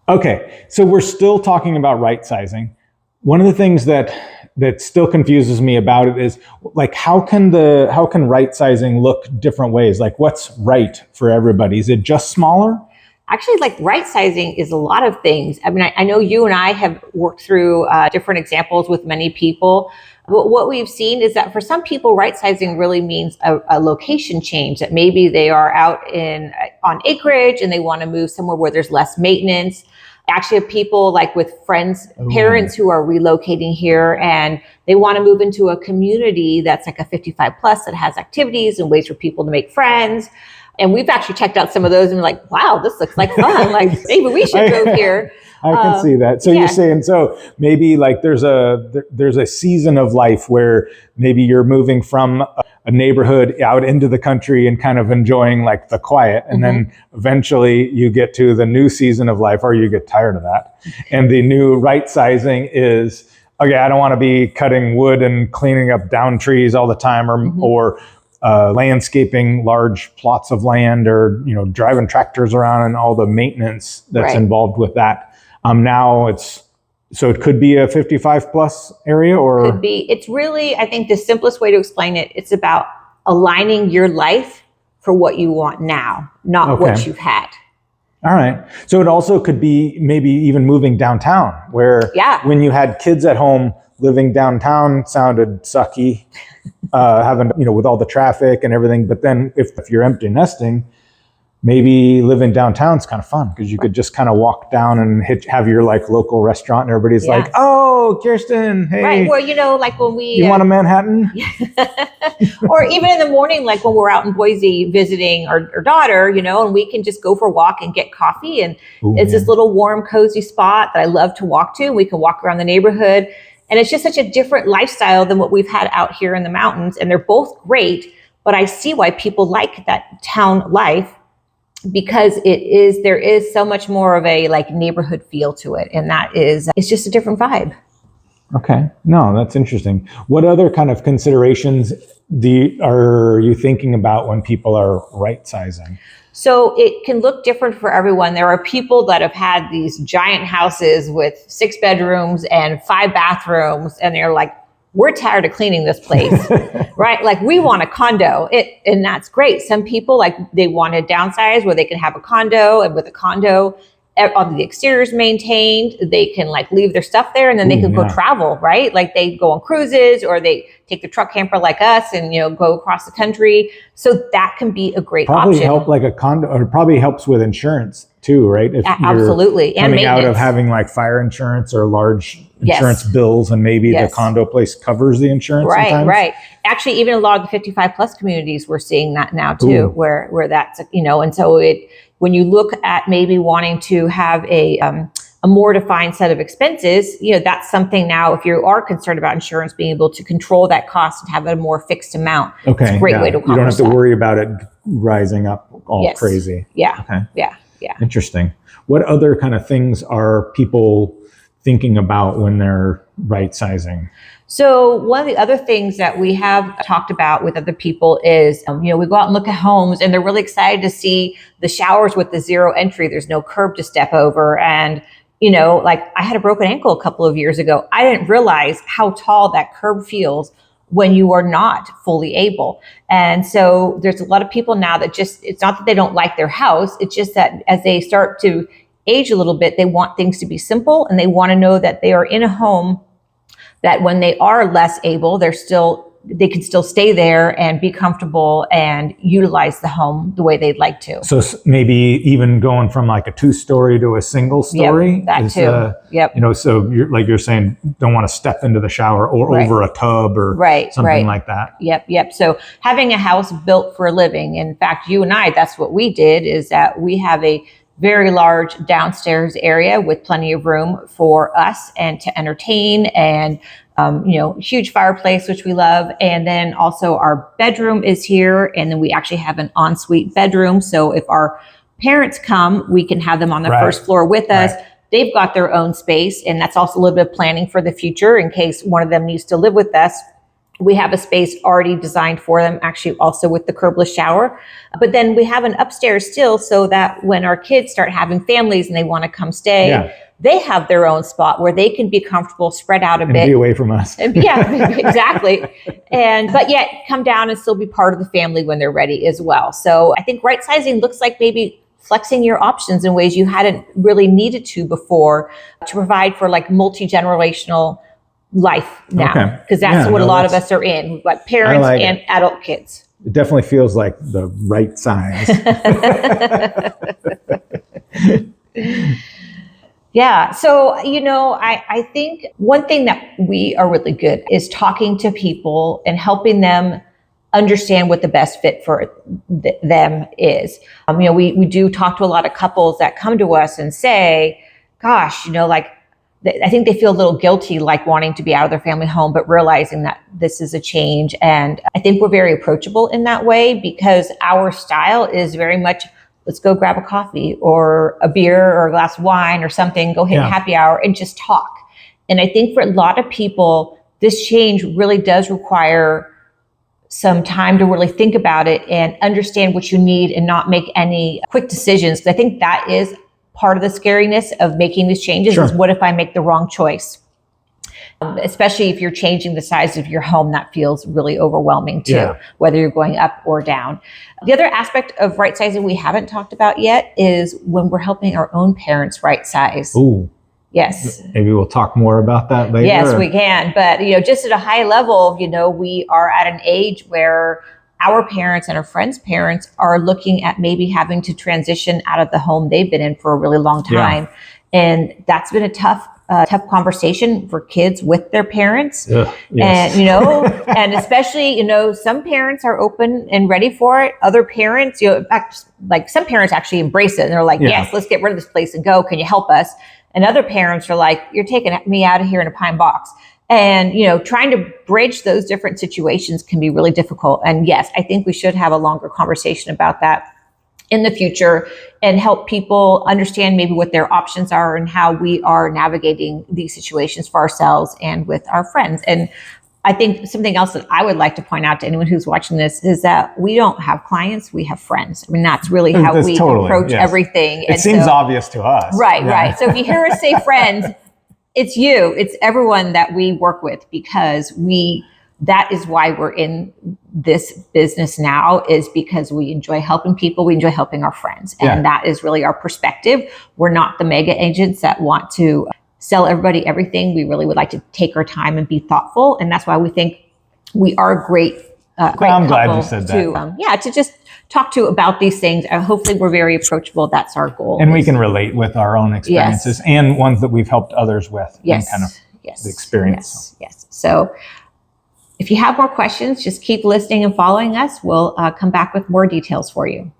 Okay, so we're still talking about right sizing. One of the things that still confuses me about it is like how can right sizing look different ways? Like what's right for everybody? Is it just smaller? Actually, like right sizing is a lot of things. I mean, I know you and I have worked through different examples with many people. But what we've seen is that for some people, right sizing really means a location change, that maybe they are out on acreage and they want to move somewhere where there's less maintenance. Actually have people like with friends, parents who are relocating here and they want to move into a community that's like a 55 plus that has activities and ways for people to make friends. And we've actually checked out some of those and we're like, wow, this looks like fun. Like maybe we should move here. I can see that. So you're saying, so maybe like there's a season of life where maybe you're moving from a neighborhood out into the country and kind of enjoying like the quiet. And then eventually you get to the new season of life or you get tired of that. And the new right sizing is, okay, I don't want to be cutting wood and cleaning up down trees all the time or landscaping large plots of land or, driving tractors around and all the maintenance that's involved with that. Now so it could be a 55 plus area or? Could be. It's really, I think the simplest way to explain it, it's about aligning your life for what you want now, not what you've had. All right. So it also could be maybe even moving downtown where when you had kids at home, living downtown sounded sucky, having, with all the traffic and everything. But then if you're empty nesting, maybe living downtown is kind of fun because you could just kind of walk down and have your like local restaurant and everybody's like, oh, Kirsten, hey. Right. Well, like when we... You want a Manhattan? Or even in the morning, like when we're out in Boise visiting our daughter, and we can just go for a walk and get coffee. And it's this little warm, cozy spot that I love to walk to. We can walk around the neighborhood. And it's just such a different lifestyle than what we've had out here in the mountains. And they're both great, but I see why people like that town life because there is so much more of a like neighborhood feel to it. And it's just a different vibe. Okay. No, that's interesting. What other kind of considerations are you thinking about when people are right sizing? So it can look different for everyone. There are people that have had these giant houses with 6 bedrooms and 5 bathrooms, and they're like, we're tired of cleaning this place, right? Like we want a condo, and that's great. Some people like they want to downsize where they can have a condo, and with a condo, all the exterior's maintained. They can like leave their stuff there, and then they can go travel, right? Like they go on cruises, or they take the truck camper like us, and go across the country. So that can be a great probably option. Help like a condo, or it probably helps with insurance too, right? If absolutely, you're coming out of having like fire insurance or large insurance bills, and maybe the condo place covers the insurance. Sometimes. Right. Actually, even a lot of the 55 plus communities, we're seeing that now too, where that's and so when you look at maybe wanting to have a more defined set of expenses, that's something now, if you are concerned about insurance, being able to control that cost and have a more fixed amount. Okay. It's a great way to accomplish. You don't have to worry about it rising up all crazy. Yeah. Okay. Yeah. Interesting. What other kind of things are people thinking about when they're right sizing? So one of the other things that we have talked about with other people is, we go out and look at homes and they're really excited to see the showers with the 0 entry. There's no curb to step over. And, like I had a broken ankle a couple of years ago. I didn't realize how tall that curb feels when you are not fully able. And so there's a lot of people now that it's not that they don't like their house. It's just that as they start to age a little bit, they want things to be simple, and they want to know that they are in a home that when they are less able, they can still stay there and be comfortable and utilize the home the way they'd like to. So maybe even going from like a 2-story to a single story. Yep, that too. So you're saying, don't want to step into the shower or over a tub or something like that. Yep. So having a house built for a living. In fact, you and I, that's what we did, is that we have a very large downstairs area with plenty of room for us and to entertain, and huge fireplace, which we love. And then also our bedroom is here, and then we actually have an ensuite bedroom. So if our parents come, we can have them on the first floor with us. They've got their own space, and that's also a little bit of planning for the future in case one of them needs to live with us. We have a space already designed for them, actually also with the curbless shower. But then we have an upstairs still so that when our kids start having families and they want to come stay, they have their own spot where they can be comfortable, spread out a bit. And be away from us. Yeah, exactly. But yet come down and still be part of the family when they're ready as well. So I think right-sizing looks like maybe flexing your options in ways you hadn't really needed to before to provide for like multi-generational life now, because that's what a lot of us are in. We've got parents and adult kids. It definitely feels like the right size. Yeah. So, I think one thing that we are really good is talking to people and helping them understand what the best fit for them is. We do talk to a lot of couples that come to us and say, gosh, I think they feel a little guilty, like wanting to be out of their family home, but realizing that this is a change. And I think we're very approachable in that way because our style is very much, let's go grab a coffee or a beer or a glass of wine or something, go hit happy hour and just talk. And I think for a lot of people, this change really does require some time to really think about it and understand what you need and not make any quick decisions. I think that is part of the scariness of making these changes is what if I make the wrong choice? Especially if you're changing the size of your home, that feels really overwhelming too, whether you're going up or down. The other aspect of right sizing we haven't talked about yet is when we're helping our own parents right size. Ooh. Yes. Maybe we'll talk more about that later. Yes, we can. But, just at a high level, we are at an age where our parents and our friends' parents are looking at maybe having to transition out of the home they've been in for a really long time. And that's been a tough conversation for kids with their parents. And, and especially, some parents are open and ready for it. Other parents, in fact, like some parents actually embrace it. And they're like, yes, let's get rid of this place and go. Can you help us? And other parents are like, you're taking me out of here in a pine box. And, trying to bridge those different situations can be really difficult. And yes, I think we should have a longer conversation about that in the future and help people understand maybe what their options are and how we are navigating these situations for ourselves and with our friends. And I think something else that I would like to point out to anyone who's watching this is that we don't have clients, we have friends. I mean, that's really how we approach everything. It seems obvious to us. Right. So if you hear us say friends, it's you, it's everyone that we work with, because that is why we're in this business now, is because we enjoy helping people. We enjoy helping our friends. And that is really our perspective. We're not the mega agents that want to sell everybody everything. We really would like to take our time and be thoughtful. And that's why we think we are a great I'm glad you said that. To just talk to about these things. And hopefully we're very approachable. That's our goal. And we can relate with our own experiences and ones that we've helped others with. Yes. And kind of the experience. Yes. So if you have more questions, just keep listening and following us. We'll come back with more details for you.